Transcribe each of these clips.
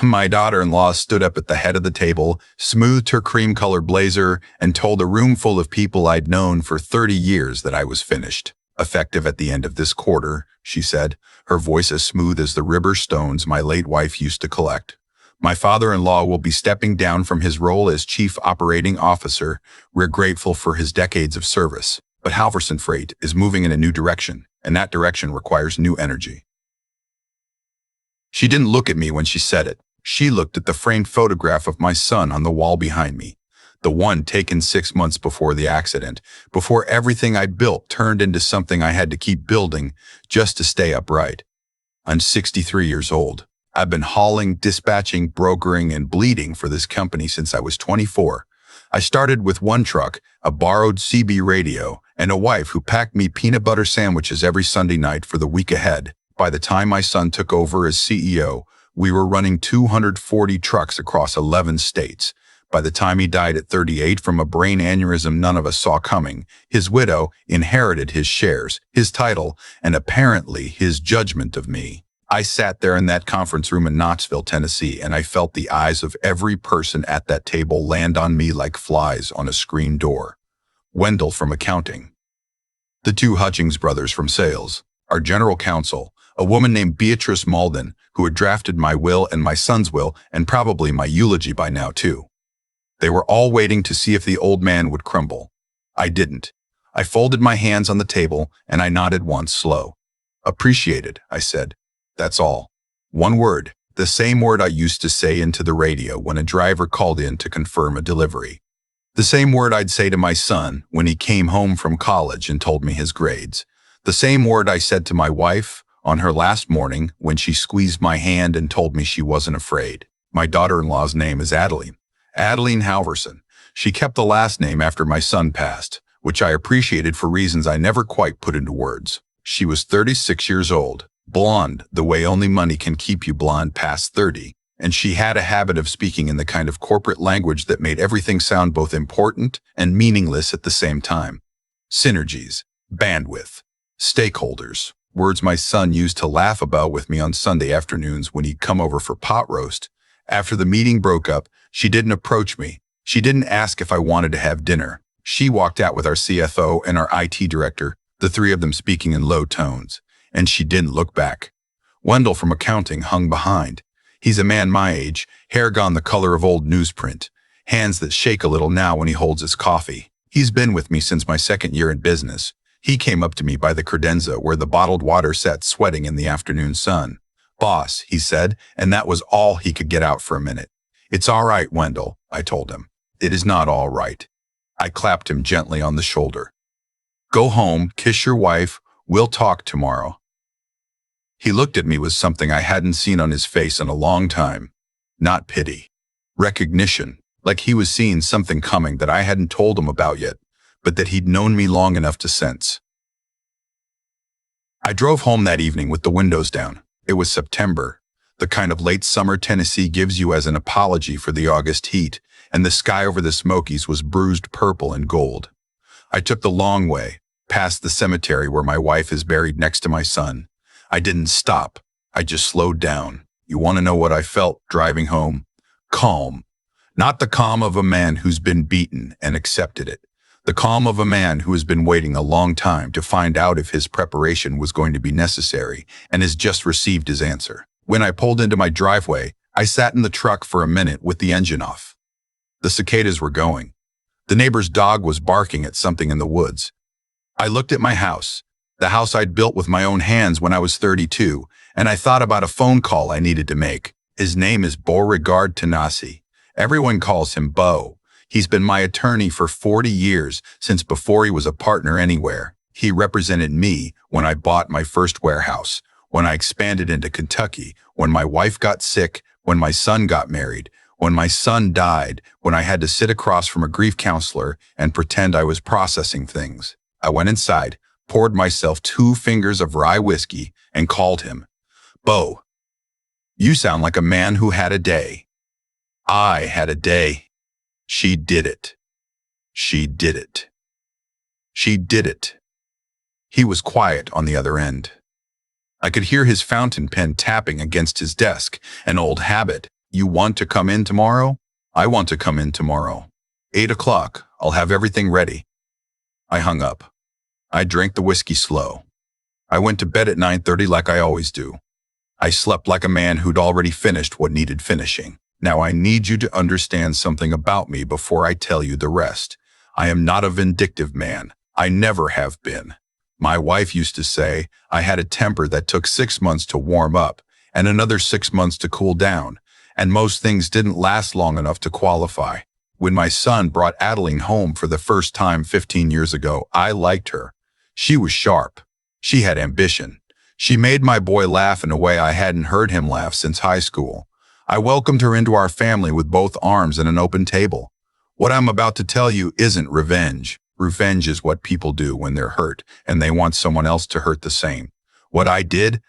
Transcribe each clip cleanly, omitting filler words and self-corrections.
My daughter-in-law stood up at the head of the table, smoothed her cream-colored blazer, and told a room full of people I'd known for 30 years that I was finished. Effective at the end of this quarter, she said, her voice as smooth as the river stones my late wife used to collect. My father-in-law will be stepping down from his role as Chief Operating Officer. We're grateful for his decades of service. But Halverson Freight is moving in a new direction, and that direction requires new energy. She didn't look at me when she said it. She looked at the framed photograph of my son on the wall behind me, the one taken 6 months before the accident, before everything I built turned into something I had to keep building just to stay upright. I'm 63 years old. I've been hauling, dispatching, brokering, and bleeding for this company since I was 24. I started with one truck, a borrowed CB radio, and a wife who packed me peanut butter sandwiches every Sunday night for the week ahead. By the time my son took over as CEO, we were running 240 trucks across 11 states. By the time he died at 38 from a brain aneurysm none of us saw coming, his widow inherited his shares, his title, and apparently his judgment of me. I sat there in that conference room in Knoxville, Tennessee, and I felt the eyes of every person at that table land on me like flies on a screen door. Wendell from accounting. The two Hutchings brothers from sales. Our general counsel, a woman named Beatrice Malden, who had drafted my will and my son's will, and probably my eulogy by now too. They were all waiting to see if the old man would crumble. I didn't. I folded my hands on the table, and I nodded once slow. Appreciated, I said. That's all. One word, the same word I used to say into the radio when a driver called in to confirm a delivery. The same word I'd say to my son when he came home from college and told me his grades. The same word I said to my wife on her last morning when she squeezed my hand and told me she wasn't afraid. My daughter-in-law's name is Adeline. Adeline Halverson. She kept the last name after my son passed, which I appreciated for reasons I never quite put into words. She was 36 years old, blonde, the way only money can keep you blonde past 30, and she had a habit of speaking in the kind of corporate language that made everything sound both important and meaningless at the same time. Synergies, bandwidth, stakeholders, words my son used to laugh about with me on Sunday afternoons when he'd come over for pot roast. After the meeting broke up, she didn't approach me. She didn't ask if I wanted to have dinner. She walked out with our CFO and our IT director, the three of them speaking in low tones, and she didn't look back. Wendell from accounting hung behind. He's a man my age, hair gone the color of old newsprint, hands that shake a little now when he holds his coffee. He's been with me since my second year in business. He came up to me by the credenza where the bottled water sat sweating in the afternoon sun. Boss, he said, and that was all he could get out for a minute. It's all right, Wendell, I told him. It is not all right. I clapped him gently on the shoulder. Go home, kiss your wife, we'll talk tomorrow. He looked at me with something I hadn't seen on his face in a long time. Not pity. Recognition, like he was seeing something coming that I hadn't told him about yet, but that he'd known me long enough to sense. I drove home that evening with the windows down. It was September, the kind of late summer Tennessee gives you as an apology for the August heat, and the sky over the Smokies was bruised purple and gold. I took the long way, past the cemetery where my wife is buried next to my son. I didn't stop. I just slowed down. You want to know what I felt driving home? Calm. Not the calm of a man who's been beaten and accepted it. The calm of a man who has been waiting a long time to find out if his preparation was going to be necessary and has just received his answer. When I pulled into my driveway, I sat in the truck for a minute with the engine off. The cicadas were going. The neighbor's dog was barking at something in the woods. I looked at my house, the house I'd built with my own hands when I was 32, and I thought about a phone call I needed to make. His name is Beauregard Tanasi. Everyone calls him Beau. He's been my attorney for 40 years, since before he was a partner anywhere. He represented me when I bought my first warehouse, when I expanded into Kentucky, when my wife got sick, when my son got married, when my son died, when I had to sit across from a grief counselor and pretend I was processing things. I went inside, poured myself 2 fingers of rye whiskey, and called him. Beau, you sound like a man who had a day. I had a day. She did it. She did it. She did it. He was quiet on the other end. I could hear his fountain pen tapping against his desk, an old habit, You want to come in tomorrow? I want to come in tomorrow. 8 o'clock. I'll have everything ready. I hung up. I drank the whiskey slow. I went to bed at 9:30 like I always do. I slept like a man who'd already finished what needed finishing. Now I need you to understand something about me before I tell you the rest. I am not a vindictive man. I never have been. My wife used to say I had a temper that took 6 months to warm up and another 6 months to cool down, and most things didn't last long enough to qualify. When my son brought Adeline home for the first time 15 years ago, I liked her. She was sharp. She had ambition. She made my boy laugh in a way I hadn't heard him laugh since high school. I welcomed her into our family with both arms and an open table. What I'm about to tell you isn't revenge. Revenge is what people do when they're hurt and they want someone else to hurt the same. What I did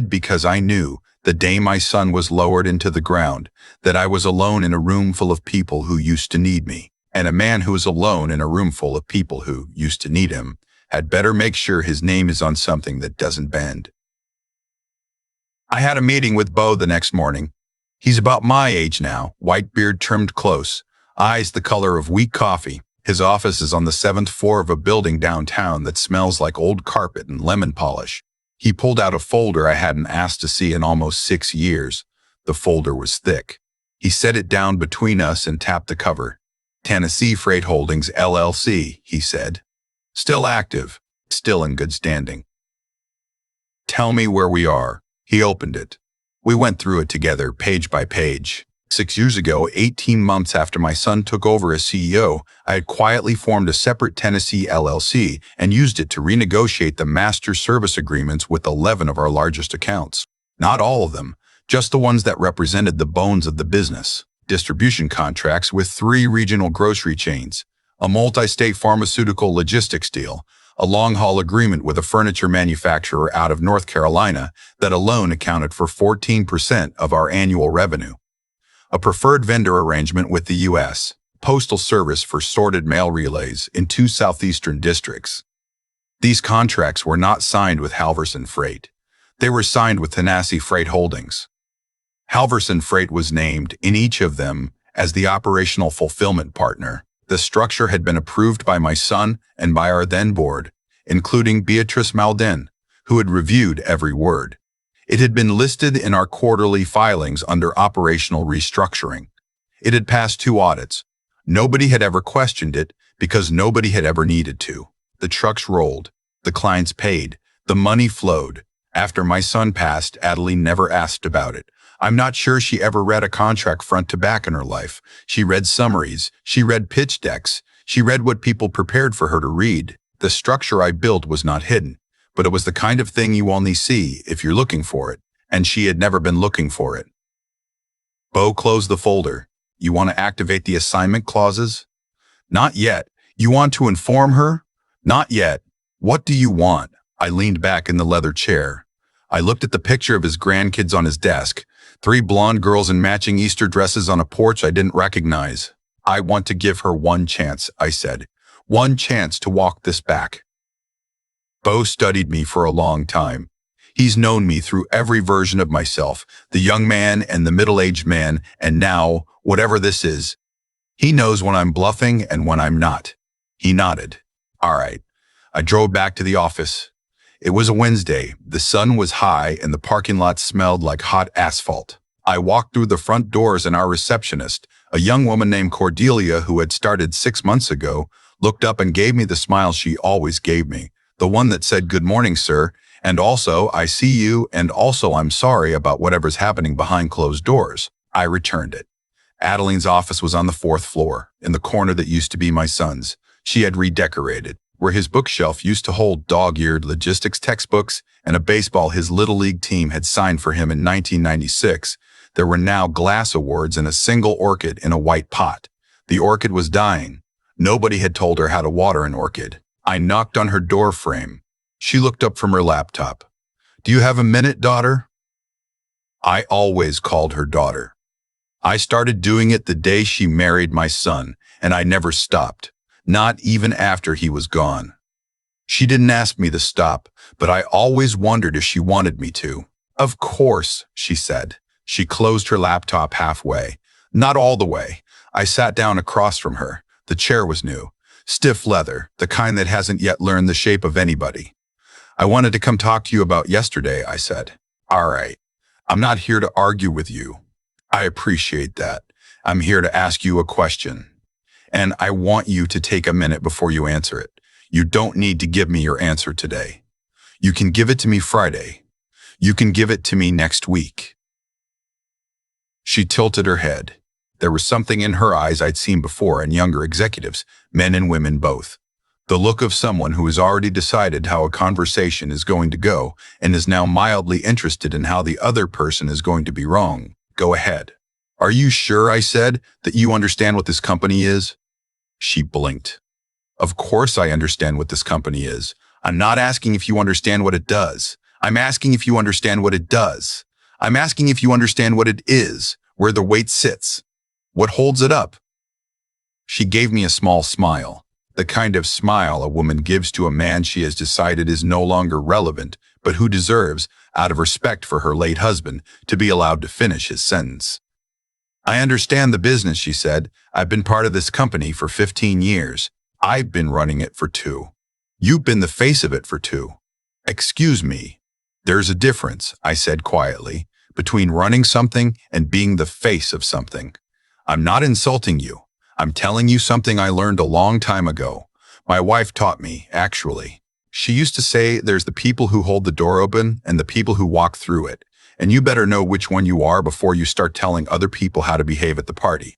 because I knew the day my son was lowered into the ground that I was alone in a room full of people who used to need me. And a man who is alone in a room full of people who used to need him had better make sure his name is on something that doesn't bend. I had a meeting with Bo the next morning. He's about my age now, white beard trimmed close, eyes the color of weak coffee. His office is on the 7th floor of a building downtown that smells like old carpet and lemon polish. He pulled out a folder I hadn't asked to see in almost 6 years. The folder was thick. He set it down between us and tapped the cover. Tennessee Freight Holdings, LLC, he said. Still active, still in good standing. Tell me where we are. He opened it. We went through it together, page by page. 6 years ago, 18 months after my son took over as CEO, I had quietly formed a separate Tennessee LLC and used it to renegotiate the master service agreements with 11 of our largest accounts. Not all of them, just the ones that represented the bones of the business. Distribution contracts with 3 regional grocery chains, a multi-state pharmaceutical logistics deal, a long-haul agreement with a furniture manufacturer out of North Carolina that alone accounted for 14% of our annual revenue. A preferred vendor arrangement with the U.S. Postal Service for sorted mail relays in 2 southeastern districts. These contracts were not signed with Halverson Freight. They were signed with Tennessee Freight Holdings. Halverson Freight was named in each of them as the operational fulfillment partner. The structure had been approved by my son and by our then board, including Beatrice Malden, who had reviewed every word. It had been listed in our quarterly filings under operational restructuring. It had passed 2 audits. Nobody had ever questioned it because nobody had ever needed to. The trucks rolled. The clients paid. The money flowed. After my son passed, Adeline never asked about it. I'm not sure she ever read a contract front to back in her life. She read summaries. She read pitch decks. She read what people prepared for her to read. The structure I built was not hidden, but it was the kind of thing you only see if you're looking for it, and she had never been looking for it. Bo closed the folder. You want to activate the assignment clauses? Not yet. You want to inform her? Not yet. What do you want? I leaned back in the leather chair. I looked at the picture of his grandkids on his desk. 3 blonde girls in matching Easter dresses on a porch I didn't recognize. I want to give her 1 chance, I said. 1 chance to walk this back. Bo studied me for a long time. He's known me through every version of myself, the young man and the middle-aged man, and now, whatever this is. He knows when I'm bluffing and when I'm not. He nodded. All right. I drove back to the office. It was a Wednesday. The sun was high and the parking lot smelled like hot asphalt. I walked through the front doors and our receptionist, a young woman named Cordelia who had started 6 months ago, looked up and gave me the smile she always gave me, the one that said, "Good morning, sir, and also, I see you, and also I'm sorry about whatever's happening behind closed doors." I returned it. Adeline's office was on the 4th floor, in the corner that used to be my son's. She had redecorated. Where his bookshelf used to hold dog-eared logistics textbooks and a baseball his Little League team had signed for him in 1996, there were now glass awards and a single orchid in a white pot. The orchid was dying. Nobody had told her how to water an orchid. I knocked on her door frame. She looked up from her laptop. "Do you have a minute, daughter?" I always called her daughter. I started doing it the day she married my son, and I never stopped. Not even after he was gone. She didn't ask me to stop, but I always wondered if she wanted me to. "Of course," she said. She closed her laptop halfway. Not all the way. I sat down across from her. The chair was new. Stiff leather, the kind that hasn't yet learned the shape of anybody. I wanted to come talk to you about yesterday, I said. All right. I'm not here to argue with you. I appreciate that. I'm here to ask you a question. And I want you to take a minute before you answer it. You don't need to give me your answer today. You can give it to me Friday. You can give it to me next week. She tilted her head. There was something in her eyes I'd seen before in younger executives, men and women both. The look of someone who has already decided how a conversation is going to go and is now mildly interested in how the other person is going to be wrong. Go ahead. Are you sure, I said, that you understand what this company is? She blinked. Of course I understand what this company is. I'm not asking if you understand what it does. I'm asking if you understand what it does. I'm asking if you understand what it is, where the weight sits, what holds it up. She gave me a small smile. The kind of smile a woman gives to a man she has decided is no longer relevant, but who deserves, out of respect for her late husband, to be allowed to finish his sentence. I understand the business, she said. I've been part of this company for 15 years. I've been running it for 2. You've been the face of it for 2. Excuse me. There's a difference, I said quietly, between running something and being the face of something. I'm not insulting you. I'm telling you something I learned a long time ago. My wife taught me, actually. She used to say there's the people who hold the door open and the people who walk through it, and you better know which one you are before you start telling other people how to behave at the party.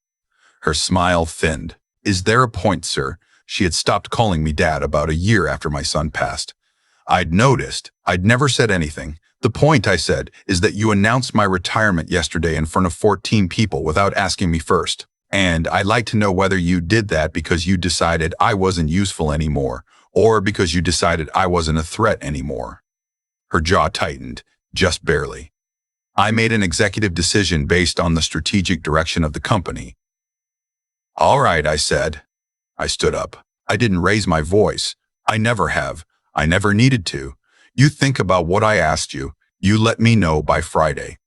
Her smile thinned. Is there a point, sir? She had stopped calling me Dad about a year after my son passed. I'd noticed. I'd never said anything. The point, I said, is that you announced my retirement yesterday in front of 14 people without asking me first. And I'd like to know whether you did that because you decided I wasn't useful anymore, or because you decided I wasn't a threat anymore. Her jaw tightened, just barely. I made an executive decision based on the strategic direction of the company. All right, I said. I stood up. I didn't raise my voice. I never have. I never needed to. You think about what I asked you. You let me know by Friday.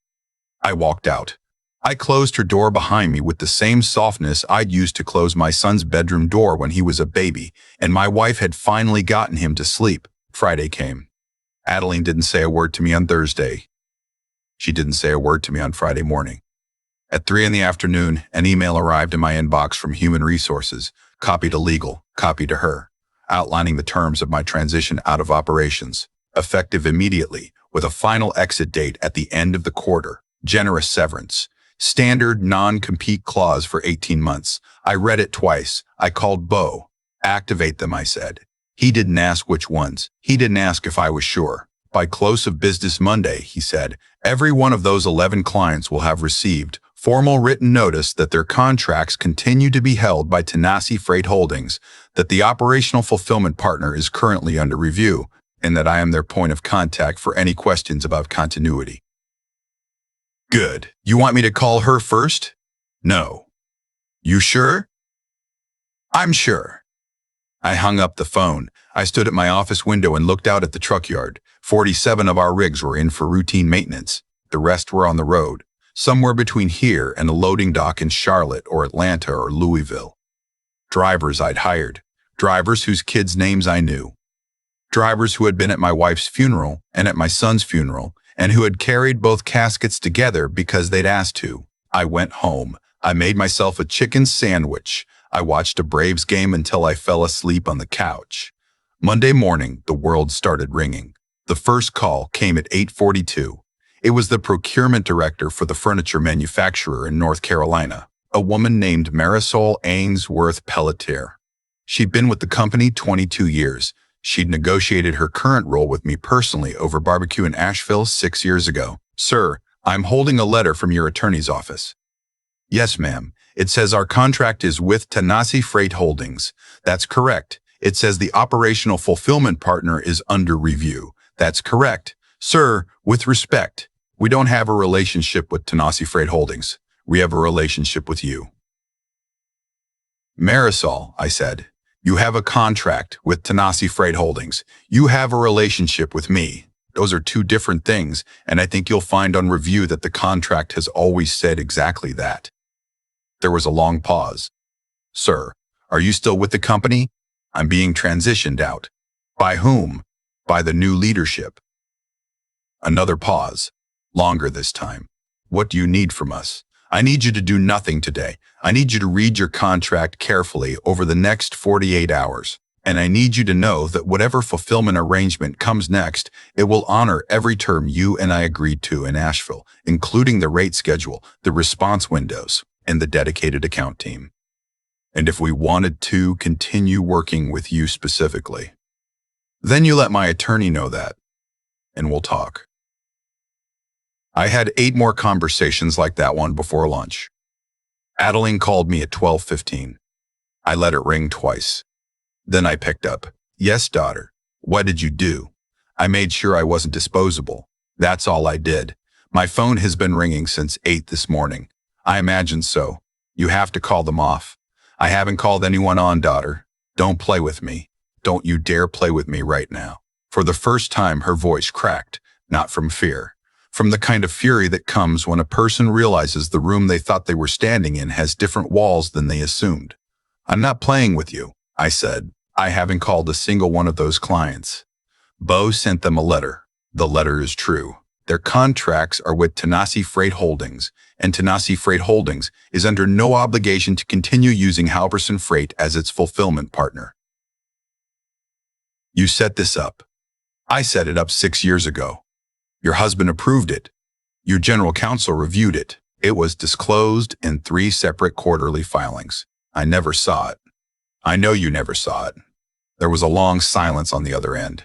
I walked out. I closed her door behind me with the same softness I'd used to close my son's bedroom door when he was a baby, and my wife had finally gotten him to sleep. Friday came. Adeline didn't say a word to me on Thursday. She didn't say a word to me on Friday morning. At 3 in the afternoon, an email arrived in my inbox from Human Resources, copy to legal, copy to her, outlining the terms of my transition out of operations, effective immediately, with a final exit date at the end of the quarter, generous severance. Standard non-compete clause for 18 months. I read it twice. I called Bo. Activate them, I said. He didn't ask which ones. He didn't ask if I was sure. By close of business Monday, he said, every one of those 11 clients will have received formal written notice that their contracts continue to be held by Tanasi Freight Holdings, that the operational fulfillment partner is currently under review, and that I am their point of contact for any questions about continuity. Good. You want me to call her first? No. You sure? I'm sure. I hung up the phone. I stood at my office window and looked out at the truck yard. 47 of our rigs were in for routine maintenance. The rest were on the road, somewhere between here and a loading dock in Charlotte or Atlanta or Louisville. Drivers I'd hired. Drivers whose kids' names I knew. Drivers who had been at my wife's funeral and at my son's funeral, and who had carried both caskets together because they'd asked to. I went home. I made myself a chicken sandwich. I watched a Braves game until I fell asleep on the couch. Monday morning, the world started ringing. The first call came at 8:42. It was the procurement director for the furniture manufacturer in North Carolina, a woman named Marisol Ainsworth Pelletier. She'd been with the company 22 years. She'd negotiated her current role with me personally over barbecue in Asheville 6 years ago. Sir, I'm holding a letter from your attorney's office. Yes, ma'am. It says our contract is with Tanasi Freight Holdings. That's correct. It says the operational fulfillment partner is under review. That's correct. Sir, with respect, we don't have a relationship with Tanasi Freight Holdings. We have a relationship with you. Marisol, I said. You have a contract with Tanasi Freight Holdings. You have a relationship with me. Those are two different things, and I think you'll find on review that the contract has always said exactly that. There was a long pause. Sir, are you still with the company? I'm being transitioned out. By whom? By the new leadership. Another pause. Longer this time. What do you need from us? I need you to do nothing today. I need you to read your contract carefully over the next 48 hours. And I need you to know that whatever fulfillment arrangement comes next, it will honor every term you and I agreed to in Asheville, including the rate schedule, the response windows, and the dedicated account team. And if we wanted to continue working with you specifically, then you let my attorney know that, and we'll talk. I had 8 more conversations like that one before lunch. Adeline called me at 12:15. I let it ring twice. Then I picked up. Yes, daughter. What did you do? I made sure I wasn't disposable. That's all I did. My phone has been ringing since 8 this morning. I imagine so. You have to call them off. I haven't called anyone on, daughter. Don't play with me. Don't you dare play with me right now. For the first time, her voice cracked, not from fear. From the kind of fury that comes when a person realizes the room they thought they were standing in has different walls than they assumed. I'm not playing with you, I said. I haven't called a single one of those clients. Bo sent them a letter. The letter is true. Their contracts are with Tanasi Freight Holdings, and Tanasi Freight Holdings is under no obligation to continue using Halverson Freight as its fulfillment partner. You set this up. I set it up 6 years ago. Your husband approved it. Your general counsel reviewed it. It was disclosed in 3 separate quarterly filings. I never saw it. I know you never saw it. There was a long silence on the other end.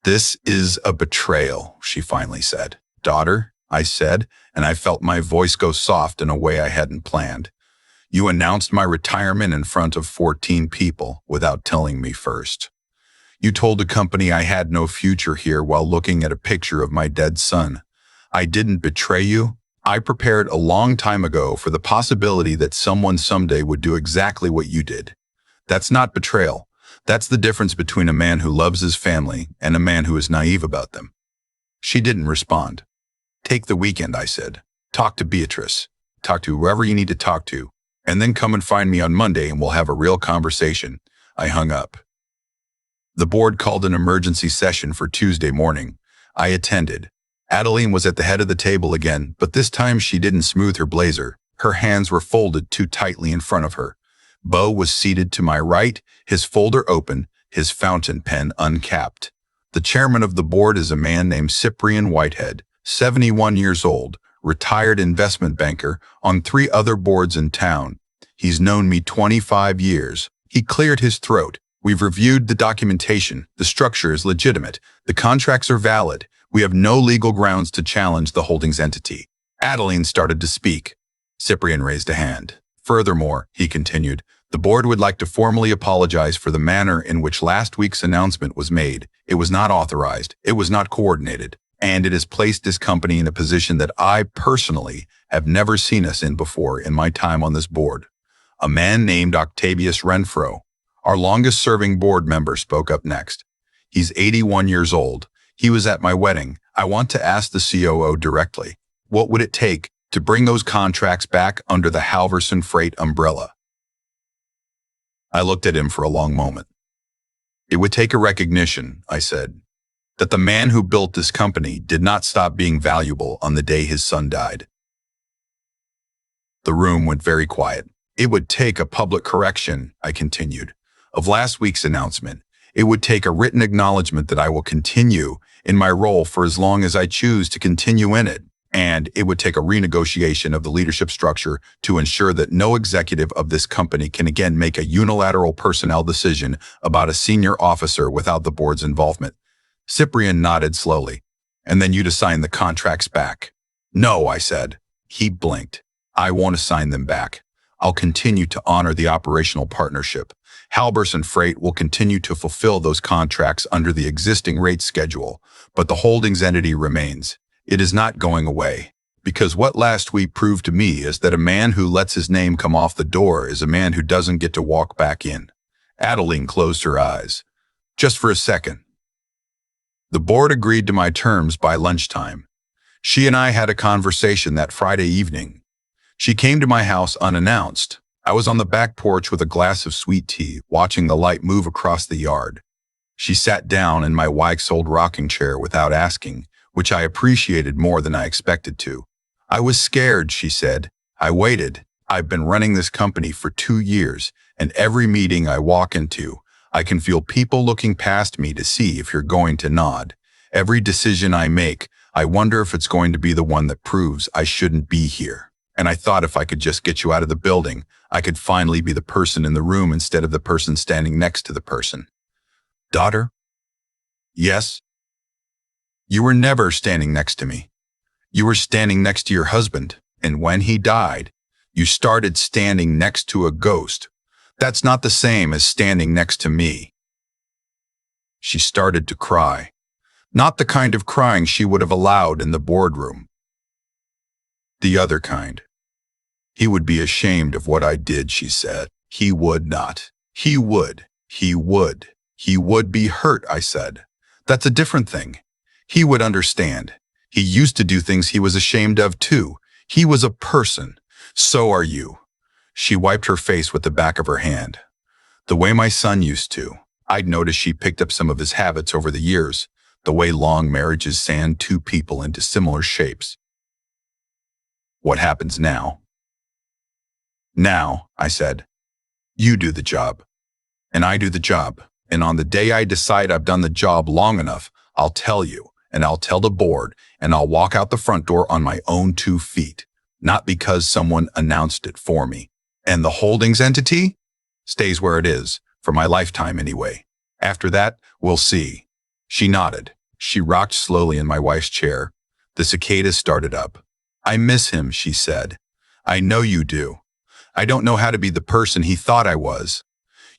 This is a betrayal, she finally said. Daughter, I said, and I felt my voice go soft in a way I hadn't planned. You announced my retirement in front of 14 people without telling me first. You told the company I had no future here while looking at a picture of my dead son. I didn't betray you. I prepared a long time ago for the possibility that someone someday would do exactly what you did. That's not betrayal. That's the difference between a man who loves his family and a man who is naive about them. She didn't respond. Take the weekend, I said. Talk to Beatrice. Talk to whoever you need to talk to. And then come and find me on Monday and we'll have a real conversation. I hung up. The board called an emergency session for Tuesday morning. I attended. Adeline was at the head of the table again, but this time she didn't smooth her blazer. Her hands were folded too tightly in front of her. Bo was seated to my right, his folder open, his fountain pen uncapped. The chairman of the board is a man named Cyprian Whitehead, 71 years old, retired investment banker, on 3 other boards in town. He's known me 25 years. He cleared his throat. We've reviewed the documentation. The structure is legitimate. The contracts are valid. We have no legal grounds to challenge the holdings entity. Adeline started to speak. Cyprian raised a hand. Furthermore, he continued, the board would like to formally apologize for the manner in which last week's announcement was made. It was not authorized. It was not coordinated. And it has placed this company in a position that I personally have never seen us in before in my time on this board. A man named Octavius Renfro, our longest-serving board member, spoke up next. He's 81 years old. He was at my wedding. I want to ask the COO directly, what would it take to bring those contracts back under the Halverson Freight umbrella? I looked at him for a long moment. It would take a recognition, I said, that the man who built this company did not stop being valuable on the day his son died. The room went very quiet. It would take a public correction, I continued, of last week's announcement. It would take a written acknowledgement that I will continue in my role for as long as I choose to continue in it. And it would take a renegotiation of the leadership structure to ensure that no executive of this company can again make a unilateral personnel decision about a senior officer without the board's involvement. Cyprian nodded slowly. And then you'd assign the contracts back. No, I said. He blinked. I won't assign them back. I'll continue to honor the operational partnership. Halverson Freight will continue to fulfill those contracts under the existing rate schedule, but the holdings entity remains. It is not going away, because what last week proved to me is that a man who lets his name come off the door is a man who doesn't get to walk back in. Adeline closed her eyes. Just for a second. The board agreed to my terms by lunchtime. She and I had a conversation that Friday evening. She came to my house unannounced. I was on the back porch with a glass of sweet tea, watching the light move across the yard. She sat down in my wax-old rocking chair without asking, which I appreciated more than I expected to. "I was scared," she said. "I waited. I've been running this company for 2 years, and every meeting I walk into, I can feel people looking past me to see if you're going to nod. Every decision I make, I wonder if it's going to be the one that proves I shouldn't be here. And I thought if I could just get you out of the building, I could finally be the person in the room instead of the person standing next to the person." "Daughter?" "Yes?" "You were never standing next to me. You were standing next to your husband, and when he died, you started standing next to a ghost. That's not the same as standing next to me." She started to cry. Not the kind of crying she would have allowed in the boardroom. The other kind. "He would be ashamed of what I did," she said. "He would not. He would. He would. He would be hurt," I said. "That's a different thing. He would understand. He used to do things he was ashamed of too. He was a person. So are you." She wiped her face with the back of her hand. "The way my son used to." I'd noticed she picked up some of his habits over the years, the way long marriages sand two people into similar shapes. "What happens now?" "Now," I said, "you do the job, and I do the job. And on the day I decide I've done the job long enough, I'll tell you, and I'll tell the board, and I'll walk out the front door on my own 2 feet, not because someone announced it for me. And the holdings entity stays where it is, for my lifetime anyway. After that, we'll see." She nodded. She rocked slowly in my wife's chair. The cicadas started up. "I miss him," she said. "I know you do. I don't know how to be the person he thought I was."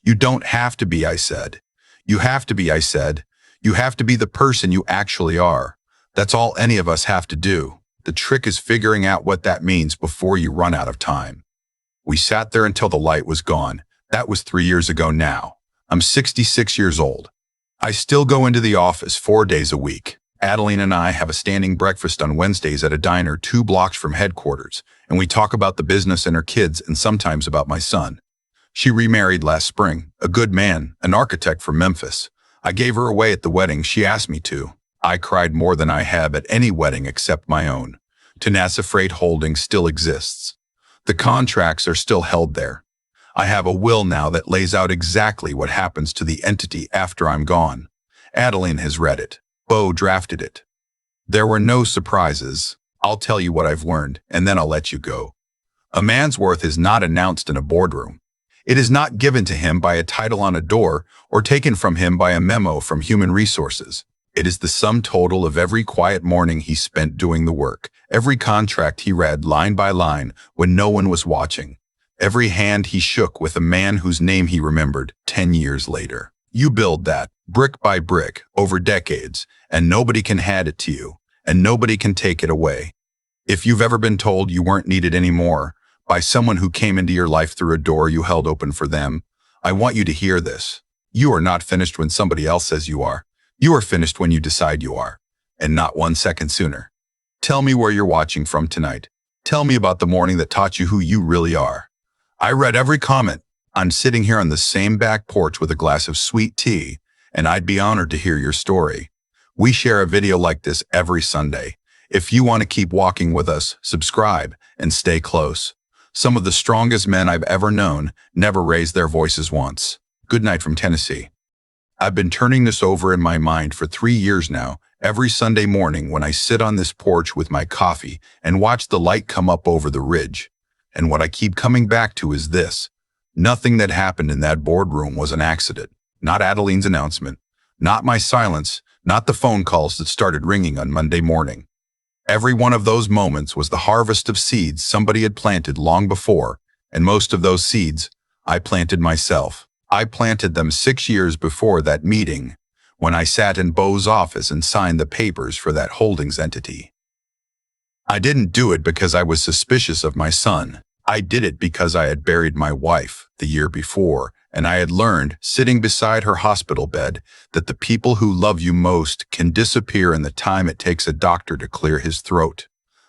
"You don't have to be," I said. "You have to be," I said. "You have to be the person you actually are. That's all any of us have to do. The trick is figuring out what that means before you run out of time." We sat there until the light was gone. That was 3 years ago now. I'm 66 years old. I still go into the office 4 days a week. Adeline and I have a standing breakfast on Wednesdays at a diner 2 blocks from headquarters, and we talk about the business and her kids and sometimes about my son. She remarried last spring, a good man, an architect from Memphis. I gave her away at the wedding she asked me to. I cried more than I have at any wedding except my own. Tenasa Freight Holdings still exists. The contracts are still held there. I have a will now that lays out exactly what happens to the entity after I'm gone. Adeline has read it. Bo drafted it. There were no surprises. I'll tell you what I've learned, and then I'll let you go. A man's worth is not announced in a boardroom. It is not given to him by a title on a door or taken from him by a memo from Human Resources. It is the sum total of every quiet morning he spent doing the work, every contract he read line by line when no one was watching, every hand he shook with a man whose name he remembered 10 years later. You build that, brick by brick, over decades, and nobody can hand it to you, and nobody can take it away. If you've ever been told you weren't needed anymore by someone who came into your life through a door you held open for them, I want you to hear this. You are not finished when somebody else says you are. You are finished when you decide you are, and not 1 second sooner. Tell me where you're watching from tonight. Tell me about the morning that taught you who you really are. I read every comment. I'm sitting here on the same back porch with a glass of sweet tea, and I'd be honored to hear your story. We share a video like this every Sunday. If you want to keep walking with us, subscribe and stay close. Some of the strongest men I've ever known never raised their voices once. Good night from Tennessee. I've been turning this over in my mind for 3 years now, every Sunday morning when I sit on this porch with my coffee and watch the light come up over the ridge. And what I keep coming back to is this. Nothing that happened in that boardroom was an accident. Not Adeline's announcement, not my silence, not the phone calls that started ringing on Monday morning. Every one of those moments was the harvest of seeds somebody had planted long before, and most of those seeds I planted myself. I planted them 6 years before that meeting, when I sat in Bo's office and signed the papers for that holdings entity. I didn't do it because I was suspicious of my son. I did it because I had buried my wife the year before, And I had learned, sitting beside her hospital bed, that the people who love you most can disappear in the time it takes a doctor to clear his throat.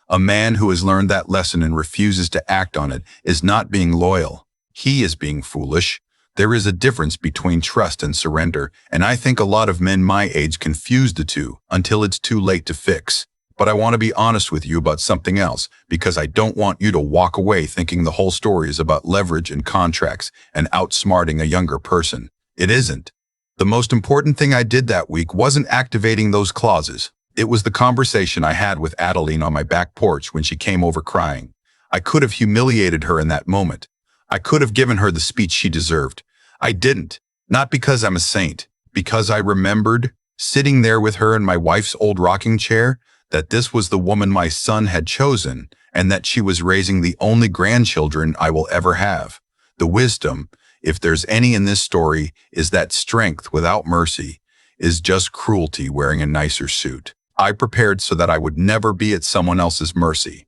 A man who has learned that lesson and refuses to act on it is not being loyal. He is being foolish. There is a difference between trust and surrender, and I think a lot of men my age confuse the two until it's too late to fix. But I want to be honest with you about something else, because I don't want you to walk away thinking the whole story is about leverage and contracts and outsmarting a younger person. It isn't. The most important thing I did that week wasn't activating those clauses. It was the conversation I had with Adeline on my back porch when she came over crying. I could have humiliated her in that moment. I could have given her the speech she deserved. I didn't. Not because I'm a saint. Because I remembered, sitting there with her in my wife's old rocking chair, that this was the woman my son had chosen, and that she was raising the only grandchildren I will ever have. The wisdom, if there's any in this story, is that strength without mercy is just cruelty wearing a nicer suit. I prepared so that I would never be at someone else's mercy.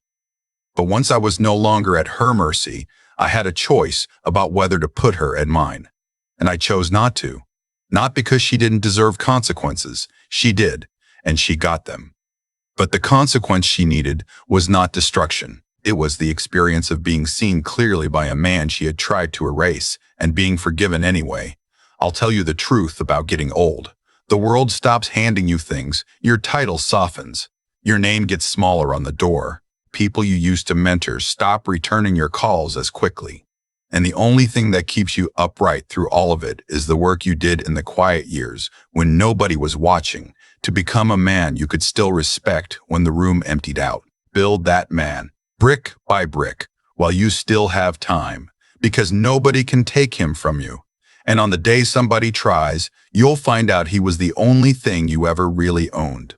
But once I was no longer at her mercy, I had a choice about whether to put her at mine. And I chose not to. Not because she didn't deserve consequences. She did, and she got them. But the consequence she needed was not destruction. It was the experience of being seen clearly by a man she had tried to erase and being forgiven anyway. I'll tell you the truth about getting old. The world stops handing you things. Your title softens. Your name gets smaller on the door. People you used to mentor stop returning your calls as quickly. And the only thing that keeps you upright through all of it is the work you did in the quiet years when nobody was watching, to become a man you could still respect when the room emptied out. Build that man, brick by brick, while you still have time, because nobody can take him from you. And on the day somebody tries, you'll find out he was the only thing you ever really owned.